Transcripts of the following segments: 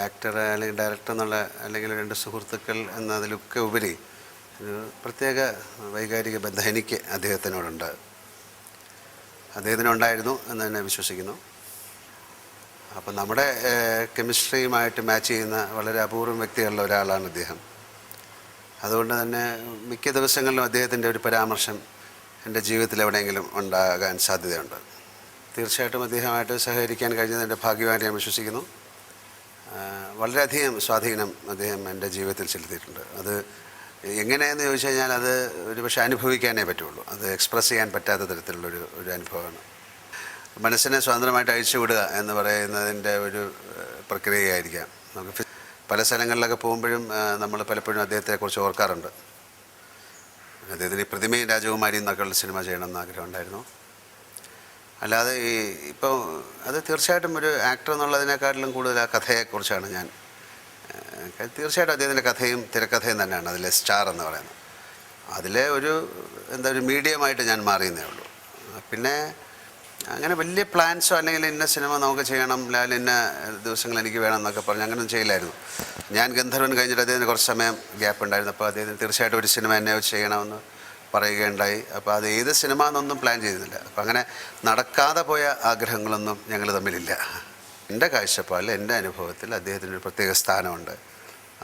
Actor അല്ലെങ്കിൽ director എന്നുള്ള അല്ലെങ്കിൽ രണ്ട് സുഹൃത്തുക്കൾ എന്നതിലൊക്കെ ഉപരി ഒരു പ്രത്യേക വൈകാരിക ബന്ധം എനിക്ക് അദ്ദേഹത്തിനോടുണ്ട്. അദ്ദേഹത്തിനുണ്ടായിരുന്നു എന്ന് തന്നെ വിശ്വസിക്കുന്നു. അപ്പം നമ്മുടെ കെമിസ്ട്രിയുമായിട്ട് മാച്ച് ചെയ്യുന്ന വളരെ അപൂർവം വ്യക്തികളിൽ ഒരാളാണ് അദ്ദേഹം. അതുകൊണ്ട് തന്നെ മിക്ക ദിവസങ്ങളിലും അദ്ദേഹത്തിൻ്റെ ഒരു പരാമർശം എൻ്റെ ജീവിതത്തിൽ എവിടെയെങ്കിലും ഉണ്ടാകാൻ സാധ്യതയുണ്ട്. തീർച്ചയായിട്ടും അദ്ദേഹമായിട്ട് സഹകരിക്കാൻ കഴിഞ്ഞതിൻ്റെ ഭാഗ്യമായിട്ട് ഞാൻ വിശ്വസിക്കുന്നു. വളരെയധികം സ്വാധീനം അദ്ദേഹം എൻ്റെ ജീവിതത്തിൽ ചെലുത്തിയിട്ടുണ്ട്. അത് എങ്ങനെയെന്ന് ചോദിച്ചു കഴിഞ്ഞാൽ അത് ഒരു പക്ഷേ അനുഭവിക്കാനേ പറ്റുള്ളൂ. അത് എക്സ്പ്രസ് ചെയ്യാൻ പറ്റാത്ത തരത്തിലുള്ളൊരു അനുഭവമാണ്. മനസ്സിനെ സ്വതന്ത്രമായിട്ട് അഴിച്ചുവിടുക എന്ന് പറയുന്നതിൻ്റെ ഒരു പ്രക്രിയയായിരിക്കാം. നമുക്ക് പല സ്ഥലങ്ങളിലൊക്കെ പോകുമ്പോഴും നമ്മൾ പലപ്പോഴും അദ്ദേഹത്തെക്കുറിച്ച് ഓർക്കാറുണ്ട്. അദ്ദേഹത്തിന് ഈ പ്രതിമയും രാജകുമാരിയും എന്നൊക്കെയുള്ള സിനിമ ചെയ്യണമെന്ന് ആഗ്രഹം ഉണ്ടായിരുന്നു. അല്ലാതെ ഇപ്പോൾ അത് തീർച്ചയായിട്ടും ഒരു ആക്ടർ എന്നുള്ളതിനേക്കാട്ടിലും കൂടുതൽ ആ കഥയെക്കുറിച്ചാണ് ഞാൻ. തീർച്ചയായിട്ടും അദ്ദേഹത്തിൻ്റെ കഥയും തിരക്കഥയും തന്നെയാണ് അതിലെ സ്റ്റാർ എന്ന് പറയുന്നത്. അതിലെ ഒരു ഒരു മീഡിയമായിട്ട് ഞാൻ മാറിയെന്നേ ഉള്ളൂ. പിന്നെ അങ്ങനെ വലിയ പ്ലാൻസോ അല്ലെങ്കിൽ ഇന്ന സിനിമ നമുക്ക് ചെയ്യണം, ലാൽ ഇന്ന ദിവസങ്ങൾ എനിക്ക് വേണം എന്നൊക്കെ പറഞ്ഞ് അങ്ങനെയൊന്നും ചെയ്യില്ലായിരുന്നു. ഞാൻ ഗന്ധർവൻ കഴിഞ്ഞിട്ട് അദ്ദേഹത്തിന് കുറച്ച് സമയം ഗ്യാപ്പ് ഉണ്ടായിരുന്നു. അപ്പോൾ അദ്ദേഹത്തിന് തീർച്ചയായിട്ടും ഒരു സിനിമ എന്നെ ചെയ്യണമെന്ന് പറയുകയുണ്ടായി. അപ്പോൾ അത് ഏത് സിനിമ എന്നൊന്നും പ്ലാൻ ചെയ്തിരുന്നില്ല. അപ്പോൾ അങ്ങനെ നടക്കാതെ പോയ ആഗ്രഹങ്ങളൊന്നും ഞങ്ങൾ തമ്മിലില്ല. എൻ്റെ കാഴ്ചപ്പാടിൽ, എൻ്റെ അനുഭവത്തിൽ അദ്ദേഹത്തിനൊരു പ്രത്യേക സ്ഥാനമുണ്ട്.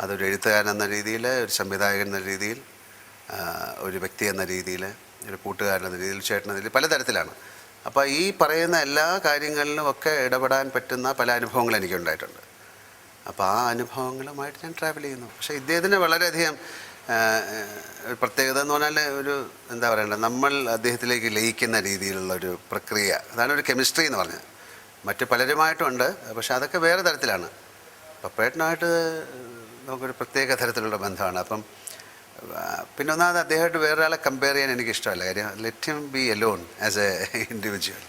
അതൊരു എഴുത്തുകാരൻ എന്ന രീതിയിൽ, ഒരു സംവിധായകൻ എന്ന രീതിയിൽ, ഒരു വ്യക്തി എന്ന രീതിയിൽ, ഒരു കൂട്ടുകാരൻ എന്ന രീതിയിൽ, ചേട്ടൻ എന്ന രീതിയിൽ പലതരത്തിലാണ്. അപ്പോൾ ഈ പറയുന്ന എല്ലാ കാര്യങ്ങളിലും ഒക്കെ ഇടപെടാൻ പറ്റുന്ന പല അനുഭവങ്ങളും എനിക്കുണ്ടായിട്ടുണ്ട്. അപ്പോൾ ആ അനുഭവങ്ങളുമായിട്ട് ഞാൻ ട്രാവൽ ചെയ്യുന്നു. പക്ഷേ ഇദ്ദേഹത്തിന് വളരെയധികം പ്രത്യേകത എന്ന് പറഞ്ഞാൽ ഒരു പറയേണ്ടത്, നമ്മൾ അദ്ദേഹത്തിലേക്ക് ലയിക്കുന്ന രീതിയിലുള്ളൊരു പ്രക്രിയ, അതാണ് ഒരു കെമിസ്ട്രി എന്ന് പറഞ്ഞത്. മറ്റ് പലരുമായിട്ടുമുണ്ട്, പക്ഷെ അതൊക്കെ വേറെ തരത്തിലാണ്. പപ്പേട്ടനായിട്ട് നമുക്കൊരു പ്രത്യേക തരത്തിലുള്ള ബന്ധമാണ്. അപ്പം പിന്നെ ഒന്നാമത് അദ്ദേഹമായിട്ട് വേറൊരാളെ കമ്പയർ ചെയ്യാൻ എനിക്കിഷ്ടമല്ല. കാര്യം let him be alone as a individual.